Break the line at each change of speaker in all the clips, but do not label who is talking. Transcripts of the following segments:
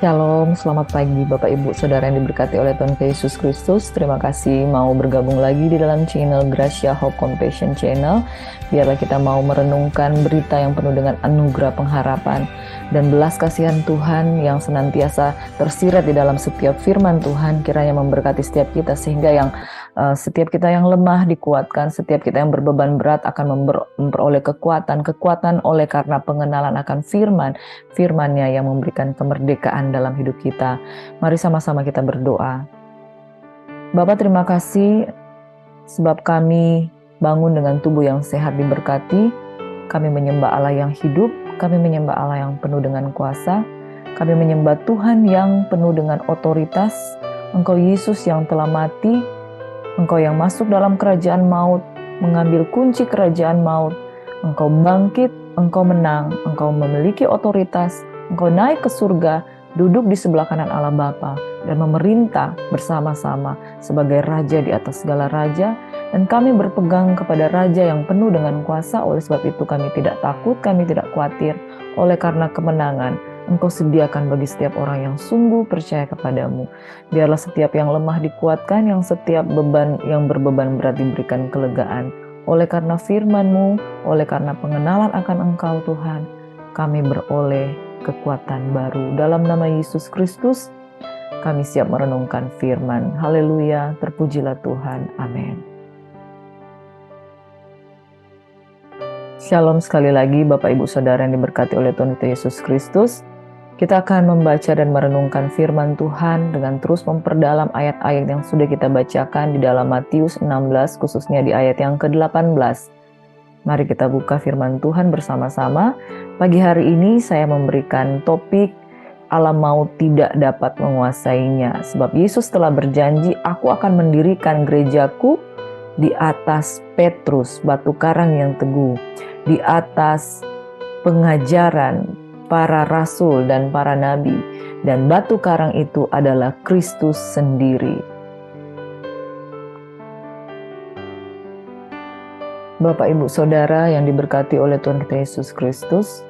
Shalom, selamat pagi Bapak Ibu Saudara yang diberkati oleh Tuhan Yesus Kristus. Terima kasih mau bergabung lagi di dalam channel Gracia Hope Compassion Channel. Biarlah kita mau merenungkan berita yang penuh dengan anugerah pengharapan dan belas kasihan Tuhan yang senantiasa tersirat di dalam setiap firman Tuhan. Kiranya memberkati setiap kita sehingga setiap kita yang lemah dikuatkan, setiap kita yang berbeban berat akan memperoleh kekuatan oleh karena pengenalan akan firman-Nya yang memberikan kemerdekaan dalam hidup kita. Mari sama-sama kita berdoa. Bapa, terima kasih sebab kami bangun dengan tubuh yang sehat diberkati. Kami menyembah Allah yang hidup, kami menyembah Allah yang penuh dengan kuasa, kami menyembah Tuhan yang penuh dengan otoritas. Engkau Yesus yang telah mati, Engkau yang masuk dalam kerajaan maut, mengambil kunci kerajaan maut. Engkau bangkit, Engkau menang, Engkau memiliki otoritas, Engkau naik ke surga, duduk di sebelah kanan Allah Bapa, dan memerintah bersama-sama sebagai Raja di atas segala raja. Dan kami berpegang kepada Raja yang penuh dengan kuasa. Oleh sebab itu kami tidak takut, kami tidak khawatir. Oleh karena kemenangan Engkau sediakan bagi setiap orang yang sungguh percaya kepadamu. Biarlah setiap yang lemah dikuatkan, setiap yang berbeban berat diberikan kelegaan. Oleh karena firman-Mu, oleh karena pengenalan akan Engkau Tuhan, kami beroleh kekuatan baru. Dalam nama Yesus Kristus, kami siap merenungkan firman. Haleluya, terpujilah Tuhan. Amin. Shalom sekali lagi Bapak Ibu Saudara yang diberkati oleh Tuhan Yesus Kristus. Kita akan membaca dan merenungkan firman Tuhan dengan terus memperdalam ayat-ayat yang sudah kita bacakan di dalam Matius 16, khususnya di ayat yang ke-18. Mari kita buka firman Tuhan bersama-sama. Pagi hari ini saya memberikan topik alam maut tidak dapat menguasainya. Sebab Yesus telah berjanji, aku akan mendirikan gerejaku di atas Petrus, batu karang yang teguh, di atas pengajaran para rasul dan para nabi, dan batu karang itu adalah Kristus sendiri. Bapak Ibu Saudara yang diberkati oleh Tuhan kita Yesus Kristus,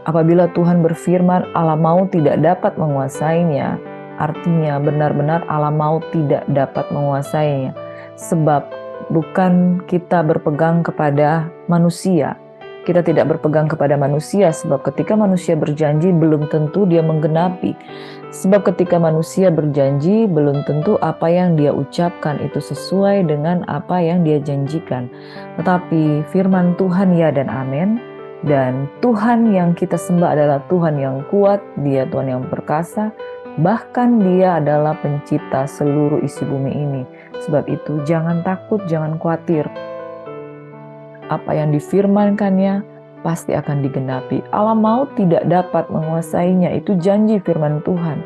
apabila Tuhan berfirman alam maut tidak dapat menguasainya, artinya benar-benar alam maut tidak dapat menguasainya, sebab bukan kita berpegang kepada manusia. Kita tidak berpegang kepada manusia, sebab ketika manusia berjanji belum tentu dia menggenapi. Sebab ketika manusia berjanji belum tentu apa yang dia ucapkan itu sesuai dengan apa yang dia janjikan. Tetapi firman Tuhan ya dan amin. Dan Tuhan yang kita sembah adalah Tuhan yang kuat, Dia Tuhan yang perkasa, bahkan Dia adalah pencipta seluruh isi bumi ini. Sebab itu jangan takut, jangan khawatir. Apa yang difirmankannya pasti akan digenapi. Alam maut tidak dapat menguasainya, itu janji firman Tuhan.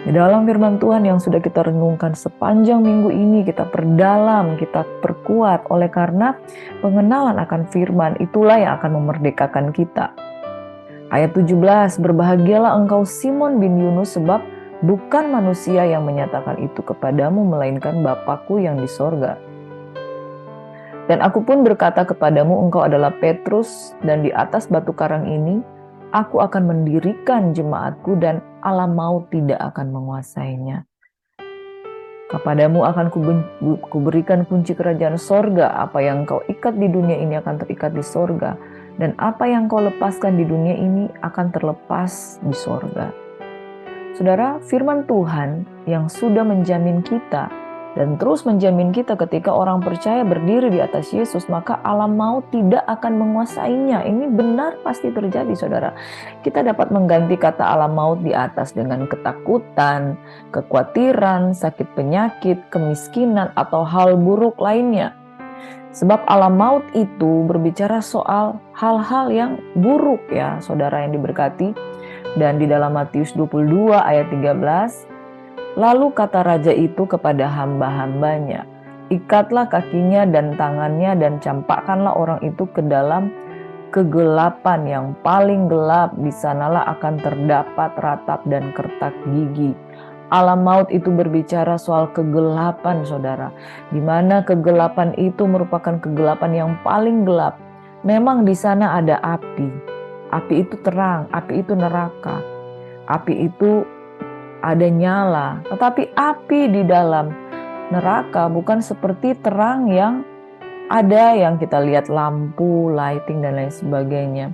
Di dalam firman Tuhan yang sudah kita renungkan sepanjang minggu ini, kita perdalam, kita perkuat oleh karena pengenalan akan firman, itulah yang akan memerdekakan kita. Ayat 17, berbahagialah engkau Simon bin Yunus, sebab bukan manusia yang menyatakan itu kepadamu, melainkan Bapa-Ku yang di sorga. Dan aku pun berkata kepadamu, engkau adalah Petrus, dan di atas batu karang ini, aku akan mendirikan jemaatku, dan alam maut tidak akan menguasainya. Kepadamu akan kuberikan kunci kerajaan sorga. Apa yang kau ikat di dunia ini akan terikat di sorga, dan apa yang kau lepaskan di dunia ini akan terlepas di sorga. Saudara, firman Tuhan yang sudah menjamin kita dan terus menjamin kita ketika orang percaya berdiri di atas Yesus, maka alam maut tidak akan menguasainya. Ini benar pasti terjadi, saudara. Kita dapat mengganti kata alam maut di atas dengan ketakutan, kekhawatiran, sakit penyakit, kemiskinan, atau hal buruk lainnya. Sebab alam maut itu berbicara soal hal-hal yang buruk ya, saudara yang diberkati. Dan di dalam Matius 22 ayat 13, lalu kata raja itu kepada hamba-hambanya, ikatlah kakinya dan tangannya dan campakkanlah orang itu ke dalam kegelapan yang paling gelap, di sanalah akan terdapat ratap dan kertak gigi. Alam maut itu berbicara soal kegelapan, saudara, di mana kegelapan itu merupakan kegelapan yang paling gelap. Memang di sana ada api. Api itu terang, api itu neraka. Api itu ada nyala, tetapi api di dalam neraka bukan seperti terang yang ada yang kita lihat lampu, lighting dan lain sebagainya.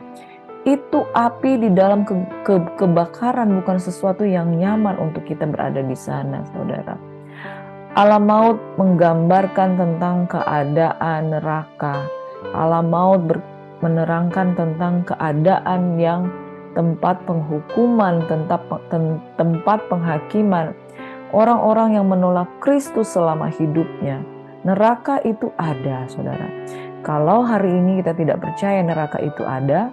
Itu api di dalam kebakaran bukan sesuatu yang nyaman untuk kita berada di sana, saudara. Alam maut menggambarkan tentang keadaan neraka. Alam maut menerangkan tentang keadaan yang tempat penghukuman, tempat penghakiman orang-orang yang menolak Kristus selama hidupnya. Neraka itu ada, saudara. Kalau hari ini kita tidak percaya neraka itu ada,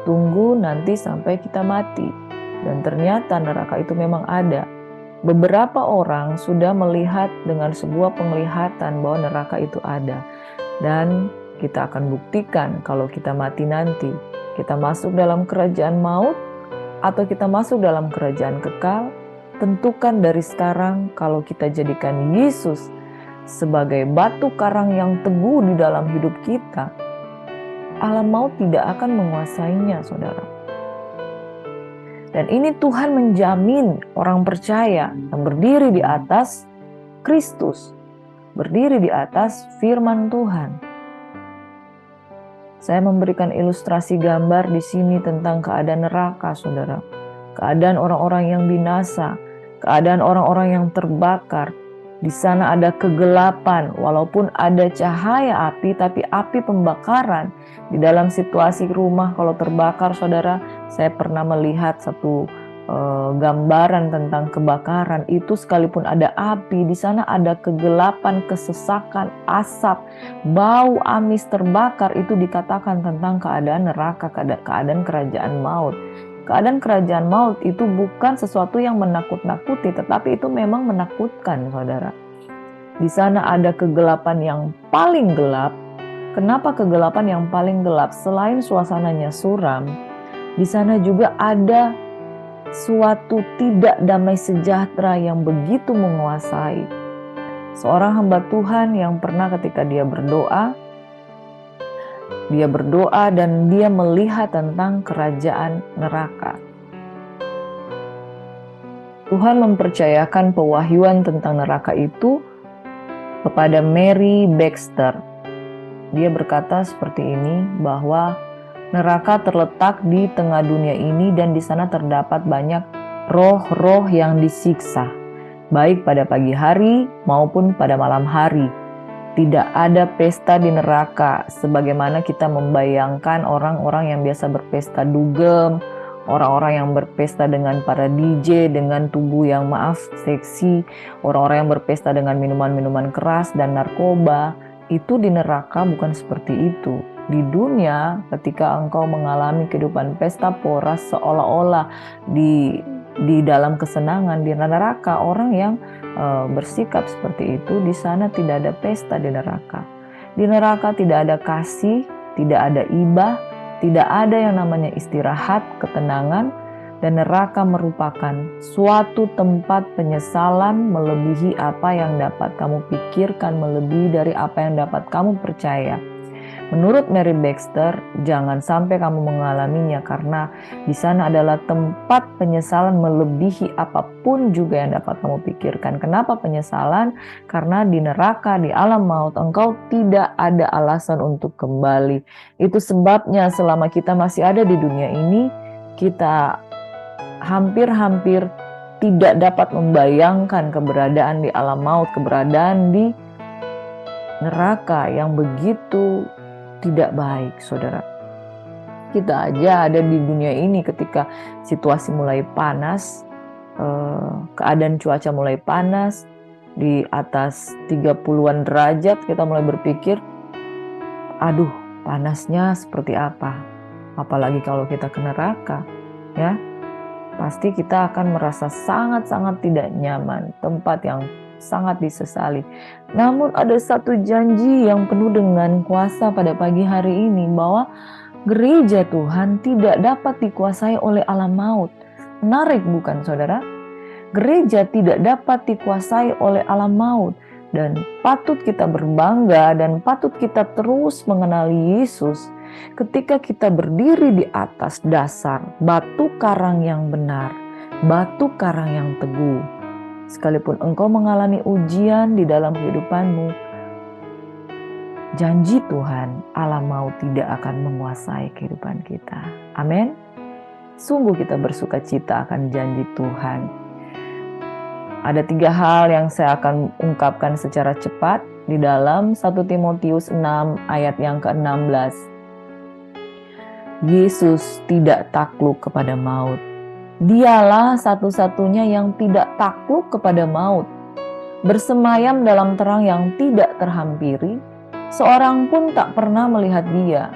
tunggu nanti sampai kita mati. Dan ternyata neraka itu memang ada. Beberapa orang sudah melihat dengan sebuah penglihatan bahwa neraka itu ada. Dan kita akan buktikan kalau kita mati nanti. Kita masuk dalam kerajaan maut atau kita masuk dalam kerajaan kekal. Tentukan dari sekarang kalau kita jadikan Yesus sebagai batu karang yang teguh di dalam hidup kita, alam maut tidak akan menguasainya, saudara. Dan ini Tuhan menjamin orang percaya yang berdiri di atas Kristus, berdiri di atas firman Tuhan. Saya memberikan ilustrasi gambar di sini tentang keadaan neraka, saudara. Keadaan orang-orang yang binasa, keadaan orang-orang yang terbakar. Di sana ada kegelapan, walaupun ada cahaya api, tapi api pembakaran. Di dalam situasi rumah kalau terbakar, saudara, saya pernah melihat satu gambaran tentang kebakaran. Itu sekalipun ada api, di sana ada kegelapan, kesesakan, asap, bau amis terbakar. Itu dikatakan tentang keadaan neraka, keadaan kerajaan maut. Keadaan kerajaan maut itu bukan sesuatu yang menakut-nakuti, tetapi itu memang menakutkan, saudara. Di sana ada kegelapan yang paling gelap. Kenapa kegelapan yang paling gelap? Selain suasananya suram, di sana juga ada suatu tidak damai sejahtera yang begitu menguasai. Seorang hamba Tuhan yang pernah ketika dia berdoa dan dia melihat tentang kerajaan neraka. Tuhan mempercayakan pewahyuan tentang neraka itu kepada Mary Baxter. Dia berkata seperti ini, bahwa neraka terletak di tengah dunia ini dan di sana terdapat banyak roh-roh yang disiksa, baik pada pagi hari maupun pada malam hari. Tidak ada pesta di neraka sebagaimana kita membayangkan orang-orang yang biasa berpesta dugem, orang-orang yang berpesta dengan para DJ, dengan tubuh yang seksi, orang-orang yang berpesta dengan minuman-minuman keras dan narkoba. Itu di neraka bukan seperti itu. Di dunia, ketika engkau mengalami kehidupan pesta pora seolah-olah di dalam kesenangan, di neraka orang yang bersikap seperti itu, di sana tidak ada pesta di neraka. Di neraka tidak ada kasih, tidak ada ibah, tidak ada yang namanya istirahat, ketenangan, dan neraka merupakan suatu tempat penyesalan melebihi apa yang dapat kamu pikirkan, melebihi dari apa yang dapat kamu percaya. Menurut Mary Baxter, jangan sampai kamu mengalaminya karena di sana adalah tempat penyesalan melebihi apapun juga yang dapat kamu pikirkan. Kenapa penyesalan? Karena di neraka, di alam maut, engkau tidak ada alasan untuk kembali. Itu sebabnya selama kita masih ada di dunia ini, kita hampir-hampir tidak dapat membayangkan keberadaan di alam maut, keberadaan di neraka yang begitu tidak baik, saudara. Kita aja ada di dunia ini ketika situasi mulai panas, keadaan cuaca mulai panas, di atas 30-an derajat, kita mulai berpikir, aduh panasnya seperti apa? Apalagi kalau kita ke neraka, ya. Pasti kita akan merasa sangat-sangat tidak nyaman, tempat yang sangat disesali. Namun ada satu janji yang penuh dengan kuasa pada pagi hari ini, bahwa gereja Tuhan tidak dapat dikuasai oleh alam maut. Menarik bukan, saudara? Gereja tidak dapat dikuasai oleh alam maut. Dan patut kita berbangga dan patut kita terus mengenali Yesus. Ketika kita berdiri di atas dasar batu karang yang benar, batu karang yang teguh, sekalipun engkau mengalami ujian di dalam kehidupanmu, janji Tuhan, Allah mau tidak akan menguasai kehidupan kita. Amin. Sungguh kita bersuka cita akan janji Tuhan. Ada 3 hal yang saya akan ungkapkan secara cepat di dalam 1 Timotius 6 ayat yang ke-16. Yesus tidak takluk kepada maut. Dialah satu-satunya yang tidak takluk kepada maut. Bersemayam dalam terang yang tidak terhampiri, seorang pun tak pernah melihat dia.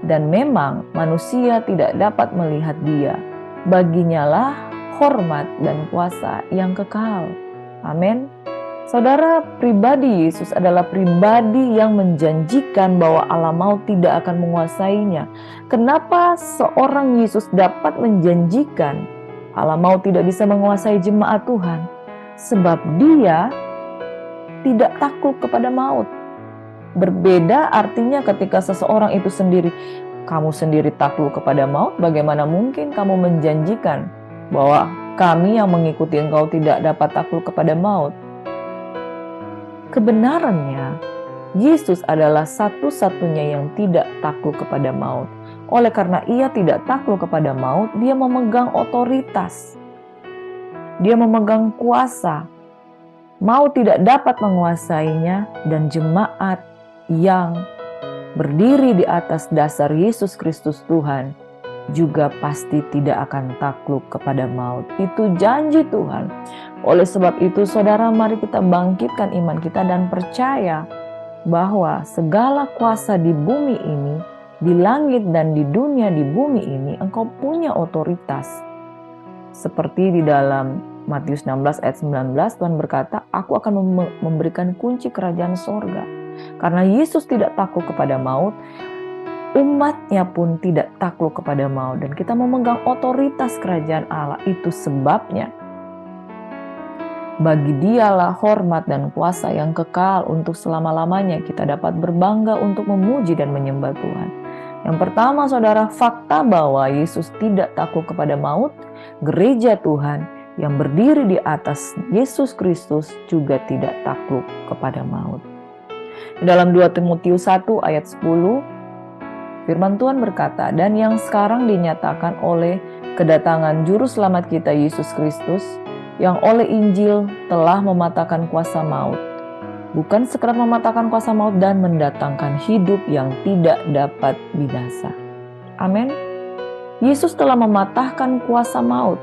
Dan memang manusia tidak dapat melihat dia. Baginya lah hormat dan kuasa yang kekal. Amin. Saudara, pribadi Yesus adalah pribadi yang menjanjikan bahwa Allah mau tidak akan menguasainya. Kenapa seorang Yesus dapat menjanjikan Allah mau tidak bisa menguasai jemaat Tuhan? Sebab dia tidak takluk kepada maut. Berbeda artinya ketika seseorang itu sendiri, kamu sendiri takluk kepada maut, bagaimana mungkin kamu menjanjikan bahwa kami yang mengikuti engkau tidak dapat takluk kepada maut? Kebenarannya, Yesus adalah satu-satunya yang tidak takluk kepada maut. Oleh karena ia tidak takluk kepada maut, dia memegang otoritas. Dia memegang kuasa. Maut tidak dapat menguasainya, dan jemaat yang berdiri di atas dasar Yesus Kristus Tuhan juga pasti tidak akan takluk kepada maut. Itu janji Tuhan. Oleh sebab itu, saudara, mari kita bangkitkan iman kita dan percaya bahwa segala kuasa di bumi ini, di langit dan di dunia di bumi ini, engkau punya otoritas. Seperti di dalam Matius 16 ayat 19, Tuhan berkata, aku akan memberikan kunci kerajaan sorga. Karena Yesus tidak takluk kepada maut, umatnya pun tidak takluk kepada maut. Dan kita memegang otoritas kerajaan Allah. Itu sebabnya bagi dialah hormat dan kuasa yang kekal untuk selama-lamanya. Kita dapat berbangga untuk memuji dan menyembah Tuhan. Yang pertama, saudara, fakta bahwa Yesus tidak takluk kepada maut. Gereja Tuhan yang berdiri di atas Yesus Kristus juga tidak takluk kepada maut. Di dalam 2 Timotius 1 ayat 10, firman Tuhan berkata, dan yang sekarang dinyatakan oleh kedatangan Juru Selamat kita Yesus Kristus, yang oleh Injil telah mematahkan kuasa maut. Bukan sekedar mematahkan kuasa maut dan mendatangkan hidup yang tidak dapat binasa. Amin. Yesus telah mematahkan kuasa maut.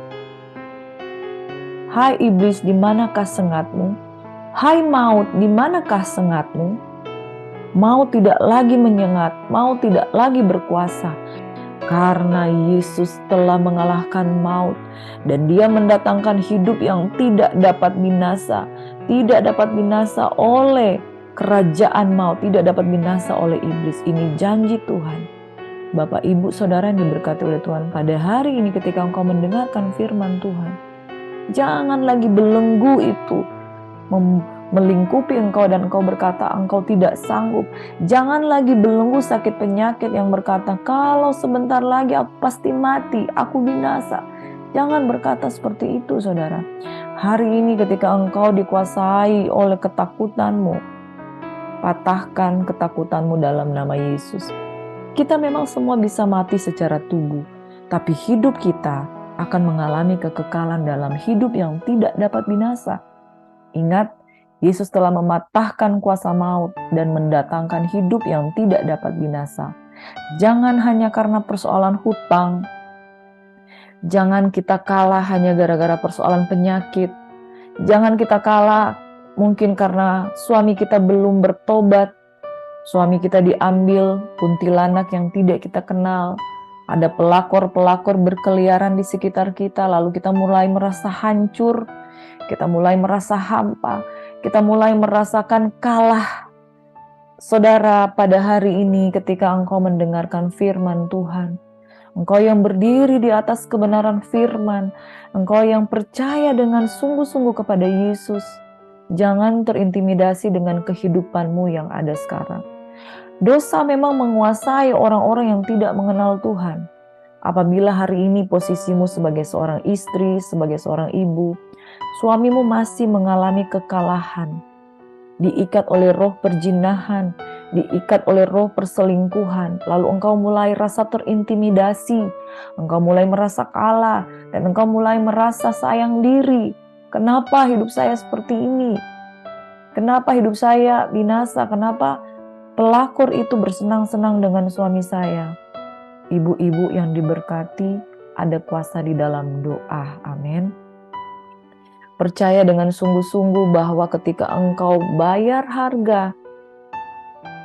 Hai iblis, di manakah sengatmu? Hai maut, di manakah sengatmu? Maut tidak lagi menyengat, maut tidak lagi berkuasa. Karena Yesus telah mengalahkan maut dan dia mendatangkan hidup yang tidak dapat binasa. Tidak dapat binasa oleh kerajaan maut, tidak dapat binasa oleh iblis. Ini janji Tuhan. Bapak, Ibu, Saudara yang diberkati oleh Tuhan, pada hari ini ketika engkau mendengarkan firman Tuhan, jangan lagi belenggu itu melingkupi engkau dan engkau berkata engkau tidak sanggup. Jangan lagi belenggu sakit penyakit yang berkata kalau sebentar lagi aku pasti mati, aku binasa. Jangan berkata seperti itu, saudara. Hari ini ketika engkau dikuasai oleh ketakutanmu, patahkan ketakutanmu dalam nama Yesus. Kita memang semua bisa mati secara tubuh, tapi hidup kita akan mengalami kekekalan dalam hidup yang tidak dapat binasa. Ingat, Yesus telah mematahkan kuasa maut dan mendatangkan hidup yang tidak dapat binasa. Jangan hanya karena persoalan hutang. Jangan kita kalah hanya gara-gara persoalan penyakit. Jangan kita kalah mungkin karena suami kita belum bertobat. Suami kita diambil kuntilanak yang tidak kita kenal. Ada pelakor-pelakor berkeliaran di sekitar kita, lalu kita mulai merasa hancur. Kita mulai merasa hampa, kita mulai merasakan kalah. Saudara, pada hari ini ketika engkau mendengarkan firman Tuhan, engkau yang berdiri di atas kebenaran firman, engkau yang percaya dengan sungguh-sungguh kepada Yesus, jangan terintimidasi dengan kehidupanmu yang ada sekarang. Dosa memang menguasai orang-orang yang tidak mengenal Tuhan. Apabila hari ini posisimu sebagai seorang istri, sebagai seorang ibu, suamimu masih mengalami kekalahan, diikat oleh roh perjinahan, diikat oleh roh perselingkuhan, lalu engkau mulai rasa terintimidasi, engkau mulai merasa kalah, dan engkau mulai merasa sayang diri. Kenapa hidup saya seperti ini? Kenapa hidup saya binasa? Kenapa pelakor itu bersenang-senang dengan suami saya? Ibu-ibu yang diberkati, ada kuasa di dalam doa. Amin. Percaya dengan sungguh-sungguh bahwa ketika engkau bayar harga,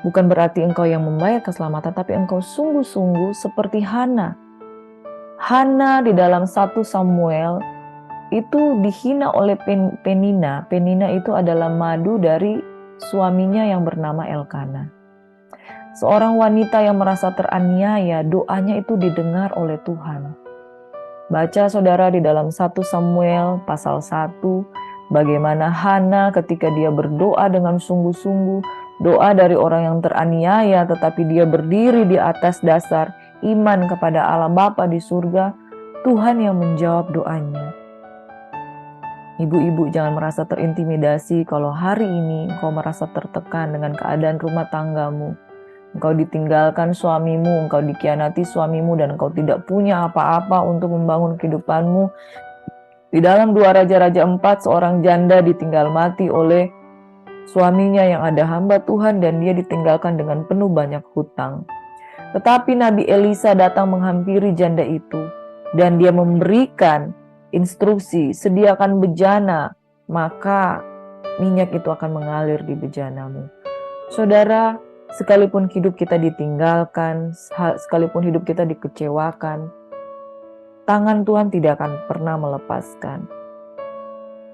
bukan berarti engkau yang membayar keselamatan, tapi engkau sungguh-sungguh seperti Hana. Hana di dalam 1 Samuel itu dihina oleh Penina. Penina itu adalah madu dari suaminya yang bernama Elkana. Seorang wanita yang merasa teraniaya, doanya itu didengar oleh Tuhan. Baca saudara di dalam 1 Samuel pasal 1, bagaimana Hana ketika dia berdoa dengan sungguh-sungguh, doa dari orang yang teraniaya tetapi dia berdiri di atas dasar iman kepada Allah Bapa di surga, Tuhan yang menjawab doanya. Ibu-ibu jangan merasa terintimidasi kalau hari ini engkau merasa tertekan dengan keadaan rumah tanggamu. Engkau ditinggalkan suamimu, engkau dikhianati suamimu, dan engkau tidak punya apa-apa untuk membangun kehidupanmu. Di dalam 2 Raja-Raja 4, seorang janda ditinggal mati oleh suaminya yang ada hamba Tuhan, dan dia ditinggalkan dengan penuh banyak hutang. Tetapi Nabi Elisa datang menghampiri janda itu, dan dia memberikan instruksi, sediakan bejana, maka minyak itu akan mengalir di bejanamu. Saudara, sekalipun hidup kita ditinggalkan, sekalipun hidup kita dikecewakan, tangan Tuhan tidak akan pernah melepaskan.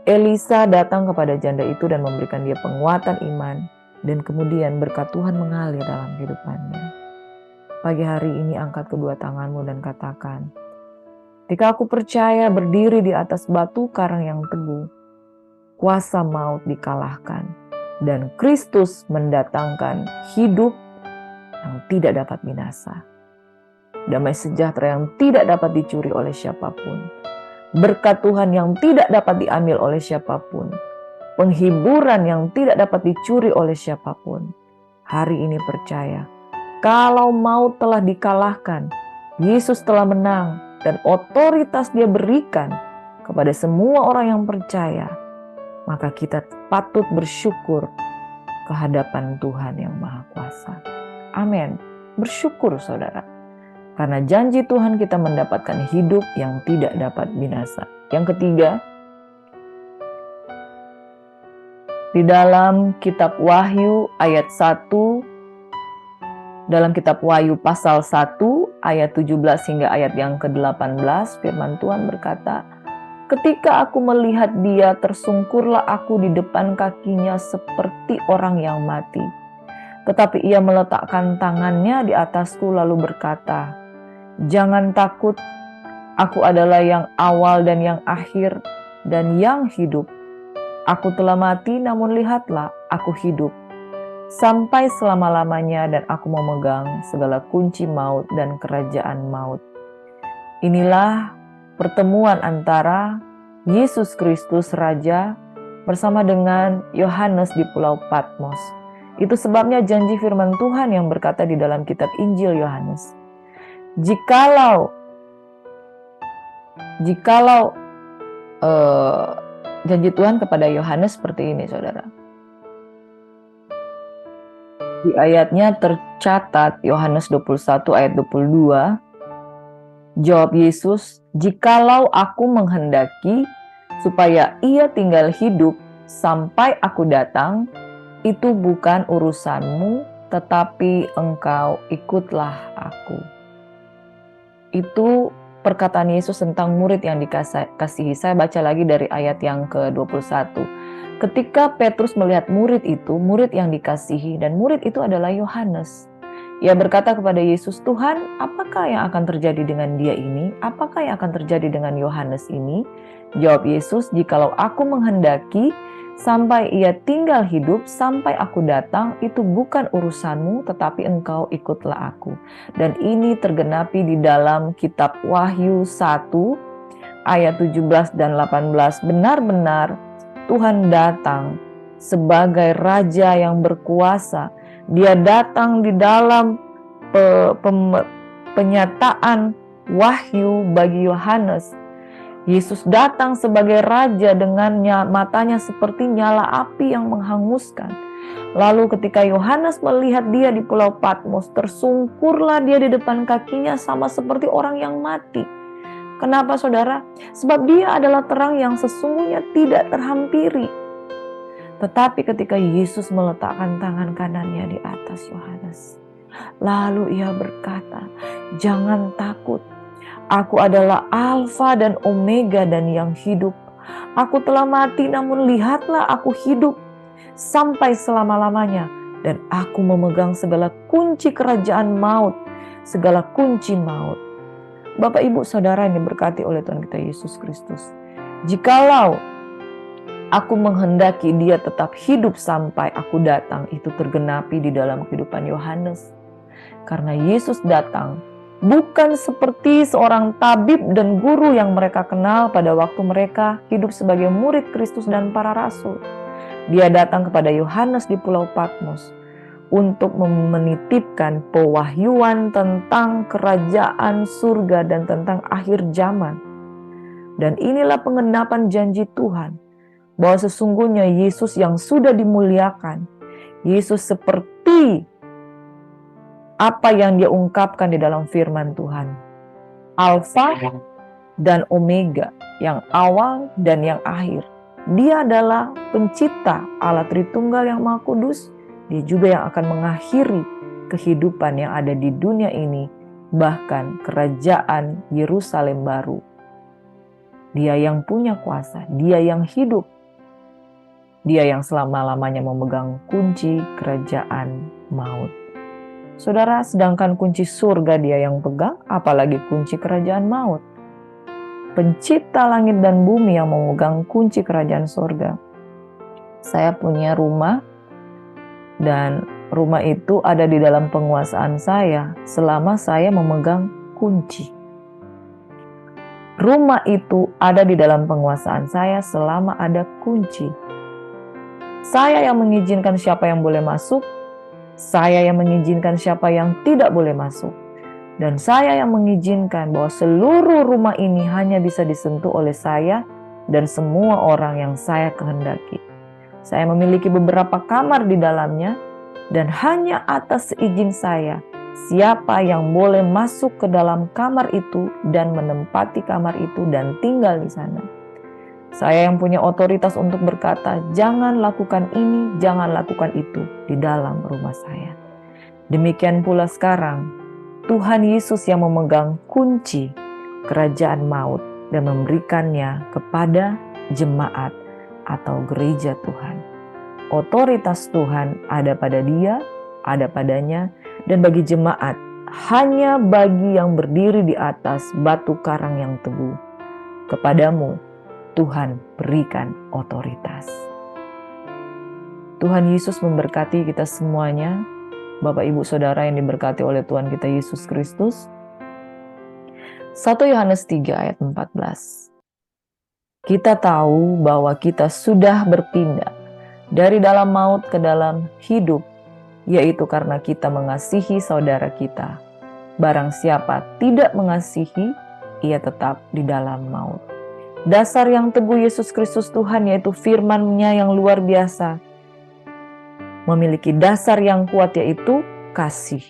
Elisa datang kepada janda itu dan memberikan dia penguatan iman, dan kemudian berkat Tuhan mengalir dalam kehidupannya. Pagi hari ini angkat kedua tanganmu dan katakan, "Jika aku percaya berdiri di atas batu karang yang teguh, kuasa maut dikalahkan, dan Kristus mendatangkan hidup yang tidak dapat binasa. Damai sejahtera yang tidak dapat dicuri oleh siapapun. Berkat Tuhan yang tidak dapat diambil oleh siapapun. Penghiburan yang tidak dapat dicuri oleh siapapun. Hari ini percaya, kalau maut telah dikalahkan, Yesus telah menang, dan otoritas Dia berikan kepada semua orang yang percaya, maka kita patut bersyukur ke hadapan Tuhan yang Maha Kuasa. Amin. Bersyukur saudara. Karena janji Tuhan kita mendapatkan hidup yang tidak dapat binasa. Yang ketiga, di dalam kitab Wahyu ayat 1, dalam kitab Wahyu pasal 1 ayat 17 hingga ayat yang ke-18, firman Tuhan berkata, "Ketika aku melihat dia, tersungkurlah aku di depan kakinya seperti orang yang mati. Tetapi ia meletakkan tangannya di atasku lalu berkata, 'Jangan takut, aku adalah yang awal dan yang akhir dan yang hidup. Aku telah mati, namun lihatlah, aku hidup sampai selama-lamanya, dan aku memegang segala kunci maut dan kerajaan maut.'" Inilah pertemuan antara Yesus Kristus Raja bersama dengan Yohanes di Pulau Patmos. Itu sebabnya janji firman Tuhan yang berkata di dalam kitab Injil Yohanes, Jikalau janji Tuhan kepada Yohanes seperti ini, saudara. Di ayatnya tercatat Yohanes 21 ayat 22, jawab Yesus, "Jikalau aku menghendaki supaya ia tinggal hidup sampai aku datang, itu bukan urusanmu, tetapi engkau ikutlah aku." Itu perkataan Yesus tentang murid yang dikasihi. Saya baca lagi dari ayat yang ke-21. Ketika Petrus melihat murid yang dikasihi, dan murid itu adalah Yohanes. Ia berkata kepada Yesus, "Tuhan, apakah yang akan terjadi dengan dia ini? Apakah yang akan terjadi dengan Yohanes ini?" Jawab Yesus, "Jikalau aku menghendaki sampai ia tinggal hidup sampai aku datang, itu bukan urusanmu, tetapi engkau ikutlah aku. Dan ini tergenapi di dalam kitab Wahyu 1 ayat 17 dan 18. Benar-benar Tuhan datang sebagai Raja yang berkuasa. Dia datang di dalam penyataan wahyu bagi Yohanes. Yesus datang sebagai Raja dengan matanya seperti nyala api yang menghanguskan. Lalu ketika Yohanes melihat dia di Pulau Patmos, tersungkurlah dia di depan kakinya sama seperti orang yang mati. Kenapa saudara? Sebab dia adalah terang yang sesungguhnya tidak terhampiri. Tetapi ketika Yesus meletakkan tangan kanannya di atas Yohanes, lalu ia berkata, "Jangan takut. Aku adalah Alfa dan Omega dan yang hidup. Aku telah mati, namun lihatlah aku hidup sampai selama-lamanya. Dan aku memegang segala kunci kerajaan maut, segala kunci maut." Bapak, Ibu, Saudara yang diberkati oleh Tuhan kita Yesus Kristus. Jikalau aku menghendaki dia tetap hidup sampai aku datang, itu tergenapi di dalam kehidupan Yohanes. Karena Yesus datang bukan seperti seorang tabib dan guru yang mereka kenal pada waktu mereka hidup sebagai murid Kristus dan para rasul. Dia datang kepada Yohanes di Pulau Patmos untuk menitipkan pewahyuan tentang kerajaan surga dan tentang akhir zaman. Dan inilah pengenapan janji Tuhan, bahwa sesungguhnya Yesus yang sudah dimuliakan, Yesus seperti apa yang dia ungkapkan di dalam firman Tuhan. Alfa dan Omega, yang awal dan yang akhir. Dia adalah pencipta, Allah Tritunggal yang Maha Kudus. Dia juga yang akan mengakhiri kehidupan yang ada di dunia ini, bahkan kerajaan Yerusalem baru. Dia yang punya kuasa, dia yang hidup. Dia yang selama-lamanya memegang kunci kerajaan maut. Saudara, sedangkan kunci surga dia yang pegang, apalagi kunci kerajaan maut. Pencipta langit dan bumi yang memegang kunci kerajaan surga. Saya punya rumah, dan rumah itu ada di dalam penguasaan saya selama saya memegang kunci. Rumah itu ada di dalam penguasaan saya selama ada kunci. Saya yang mengizinkan siapa yang boleh masuk, saya yang mengizinkan siapa yang tidak boleh masuk. Dan saya yang mengizinkan bahwa seluruh rumah ini hanya bisa disentuh oleh saya dan semua orang yang saya kehendaki. Saya memiliki beberapa kamar di dalamnya, dan hanya atas izin saya, siapa yang boleh masuk ke dalam kamar itu dan menempati kamar itu dan tinggal di sana. Saya yang punya otoritas untuk berkata, jangan lakukan ini, jangan lakukan itu di dalam rumah saya. Demikian pula sekarang, Tuhan Yesus yang memegang kunci kerajaan maut dan memberikannya kepada jemaat atau gereja Tuhan. Otoritas Tuhan ada pada dia, ada padanya, dan bagi jemaat, hanya bagi yang berdiri di atas batu karang yang teguh. Kepadamu, Tuhan berikan otoritas. Tuhan Yesus memberkati kita semuanya, Bapak Ibu Saudara yang diberkati oleh Tuhan kita Yesus Kristus. 1 Yohanes 3 ayat 14. Kita tahu bahwa kita sudah berpindah dari dalam maut ke dalam hidup, yaitu karena kita mengasihi saudara kita. Barang siapa tidak mengasihi, ia tetap di dalam maut. Dasar yang teguh Yesus Kristus Tuhan, yaitu firman-Nya yang luar biasa, memiliki dasar yang kuat, yaitu kasih.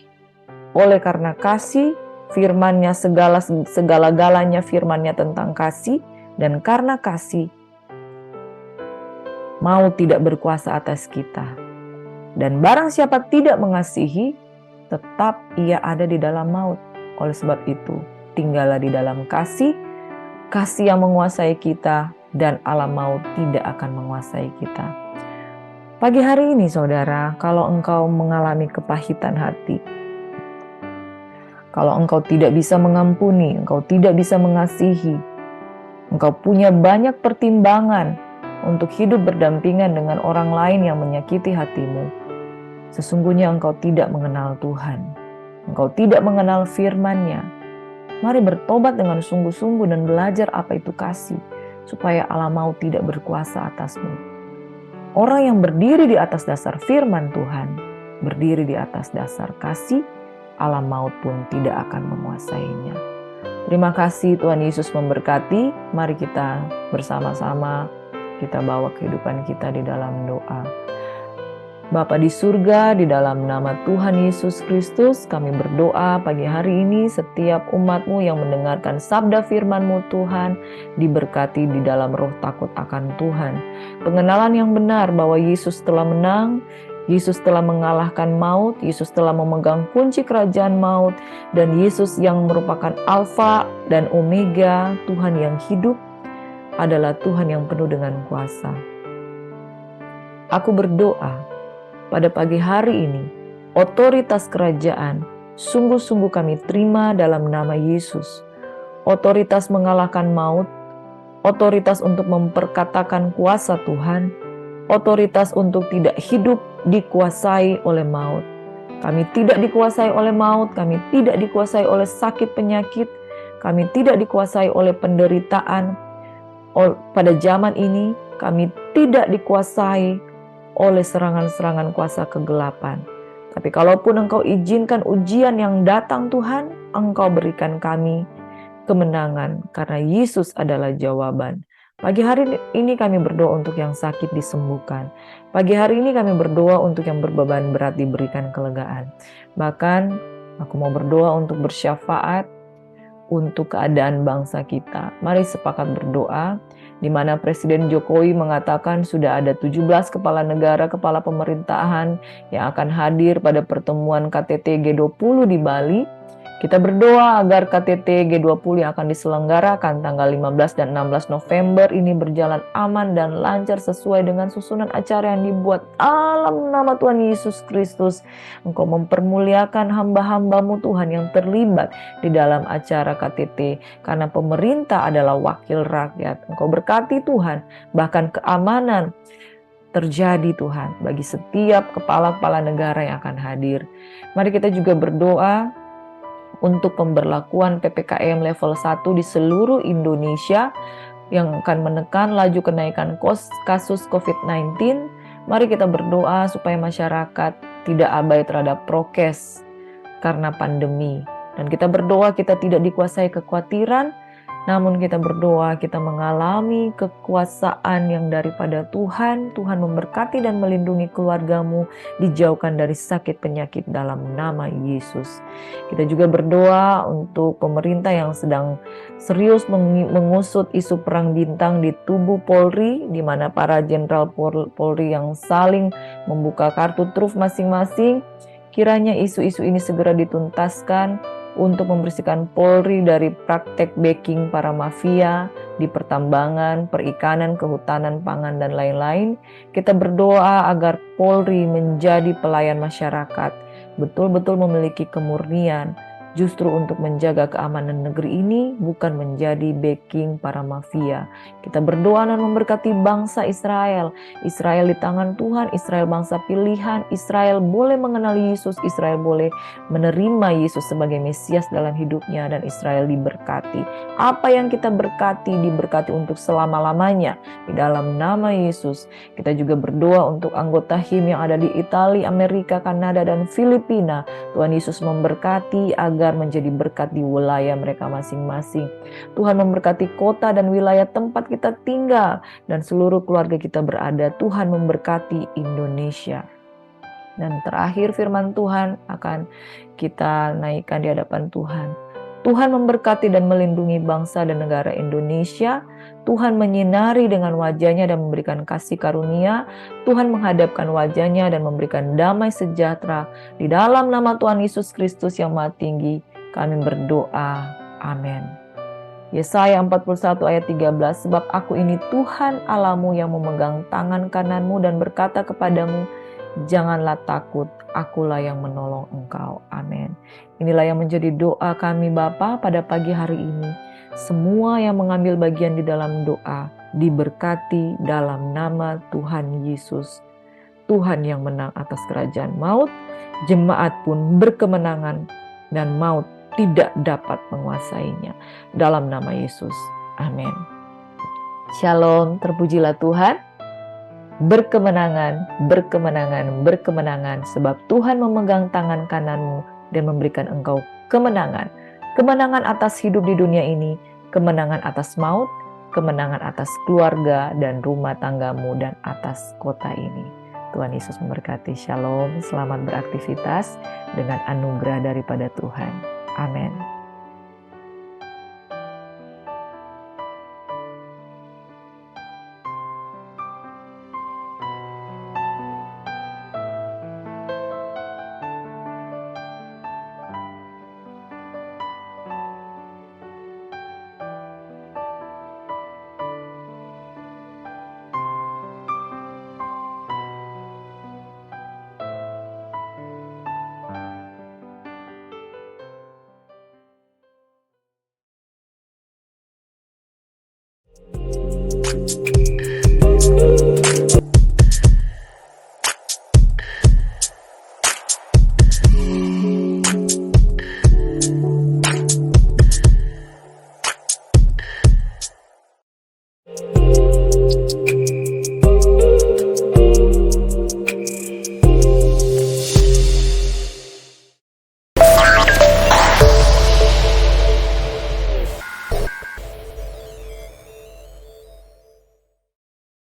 Oleh karena kasih, firman-Nya segala-galanya firman-Nya tentang kasih, dan karena kasih, maut tidak berkuasa atas kita. Dan barang siapa tidak mengasihi, tetap ia ada di dalam maut. Oleh sebab itu, tinggallah di dalam kasih, kasih yang menguasai kita, dan alam maut tidak akan menguasai kita. Pagi hari ini saudara, kalau engkau mengalami kepahitan hati, kalau engkau tidak bisa mengampuni, engkau tidak bisa mengasihi, engkau punya banyak pertimbangan untuk hidup berdampingan dengan orang lain yang menyakiti hatimu. Sesungguhnya engkau tidak mengenal Tuhan. Engkau tidak mengenal firman-Nya. Mari bertobat dengan sungguh-sungguh dan belajar apa itu kasih, supaya alam maut tidak berkuasa atasmu. Orang yang berdiri di atas dasar firman Tuhan, berdiri di atas dasar kasih, alam maut pun tidak akan menguasainya. Terima kasih, Tuhan Yesus memberkati. Mari kita bersama-sama kita bawa kehidupan kita di dalam doa. Bapa di surga, di dalam nama Tuhan Yesus Kristus, kami berdoa pagi hari ini setiap umat-Mu yang mendengarkan sabda firman-Mu Tuhan, diberkati di dalam roh takut akan Tuhan. Pengenalan yang benar bahwa Yesus telah menang, Yesus telah mengalahkan maut, Yesus telah memegang kunci kerajaan maut, dan Yesus yang merupakan Alfa dan Omega, Tuhan yang hidup, adalah Tuhan yang penuh dengan kuasa. Aku berdoa, pada pagi hari ini, otoritas kerajaan sungguh-sungguh kami terima dalam nama Yesus. Otoritas mengalahkan maut, otoritas untuk memperkatakan kuasa Tuhan, otoritas untuk tidak hidup dikuasai oleh maut. Kami tidak dikuasai oleh maut, kami tidak dikuasai oleh sakit penyakit, kami tidak dikuasai oleh penderitaan. Pada zaman ini, kami tidak dikuasai oleh serangan-serangan kuasa kegelapan. Tapi kalaupun Engkau izinkan ujian yang datang Tuhan, Engkau berikan kami kemenangan karena Yesus adalah jawaban. Pagi hari ini kami berdoa untuk yang sakit disembuhkan. Pagi hari ini kami berdoa untuk yang berbeban berat diberikan kelegaan. Bahkan aku mau berdoa untuk bersyafaat untuk keadaan bangsa kita. Mari sepakat berdoa, di mana Presiden Jokowi mengatakan sudah ada 17 kepala negara, kepala pemerintahan yang akan hadir pada pertemuan KTT G20 di Bali. Kita berdoa agar KTT G20 yang akan diselenggarakan tanggal 15 dan 16 November ini berjalan aman dan lancar sesuai dengan susunan acara yang dibuat. Dalam nama Tuhan Yesus Kristus, Engkau mempermuliakan hamba-hamba-Mu Tuhan yang terlibat di dalam acara KTT, karena pemerintah adalah wakil rakyat. Engkau berkati Tuhan, bahkan keamanan terjadi Tuhan bagi setiap kepala-kepala negara yang akan hadir. Mari kita juga berdoa untuk pemberlakuan PPKM level 1 di seluruh Indonesia yang akan menekan laju kenaikan kasus COVID-19. Mari kita berdoa supaya masyarakat tidak abai terhadap prokes karena pandemi. Dan kita berdoa kita tidak dikuasai kekhawatiran, namun kita berdoa kita mengalami kekuasaan yang daripada Tuhan. Tuhan memberkati dan melindungi keluargamu, dijauhkan dari sakit penyakit dalam nama Yesus. Kita juga berdoa untuk pemerintah yang sedang serius mengusut isu perang bintang di tubuh Polri, di mana para jenderal Polri yang saling membuka kartu truf masing-masing. Kiranya isu-isu ini segera dituntaskan untuk membersihkan Polri dari praktek backing para mafia di pertambangan, perikanan, kehutanan, pangan, dan lain-lain. Kita berdoa agar Polri menjadi pelayan masyarakat, betul-betul memiliki kemurnian, justru untuk menjaga keamanan negeri ini, bukan menjadi backing para mafia. Kita berdoa dan memberkati bangsa Israel. Israel di tangan Tuhan, Israel bangsa pilihan, Israel boleh mengenali Yesus, Israel boleh menerima Yesus sebagai Mesias dalam hidupnya, dan Israel diberkati. Apa yang kita berkati, diberkati untuk selama-lamanya. Di dalam nama Yesus, kita juga berdoa untuk anggota HIM yang ada di Italia, Amerika, Kanada, dan Filipina. Tuhan Yesus memberkati agar menjadi berkat di wilayah mereka masing-masing. Tuhan memberkati kota dan wilayah tempat kita tinggal dan seluruh keluarga kita berada. Tuhan memberkati Indonesia. Dan terakhir firman Tuhan akan kita naikkan di hadapan Tuhan. Tuhan memberkati dan melindungi bangsa dan negara Indonesia. Tuhan menyinari dengan wajah-Nya dan memberikan kasih karunia. Tuhan menghadapkan wajah-Nya dan memberikan damai sejahtera. Di dalam nama Tuhan Yesus Kristus yang Maha Tinggi, kami berdoa. Amin. Yesaya 41 ayat 13, sebab aku ini Tuhan Allahmu yang memegang tangan kananmu dan berkata kepadamu, janganlah takut, akulah yang menolong engkau. Amin. Inilah yang menjadi doa kami Bapa pada pagi hari ini. Semua yang mengambil bagian di dalam doa, diberkati dalam nama Tuhan Yesus. Tuhan yang menang atas kerajaan maut, jemaat pun berkemenangan dan maut tidak dapat menguasainya. Dalam nama Yesus. Amin. Shalom, terpujilah Tuhan. Berkemenangan, berkemenangan, berkemenangan, sebab Tuhan memegang tangan kananmu dan memberikan engkau kemenangan. Kemenangan atas hidup di dunia ini, kemenangan atas maut, kemenangan atas keluarga dan rumah tanggamu dan atas kota ini. Tuhan Yesus memberkati. Shalom, selamat beraktivitas dengan anugerah daripada Tuhan. Amin.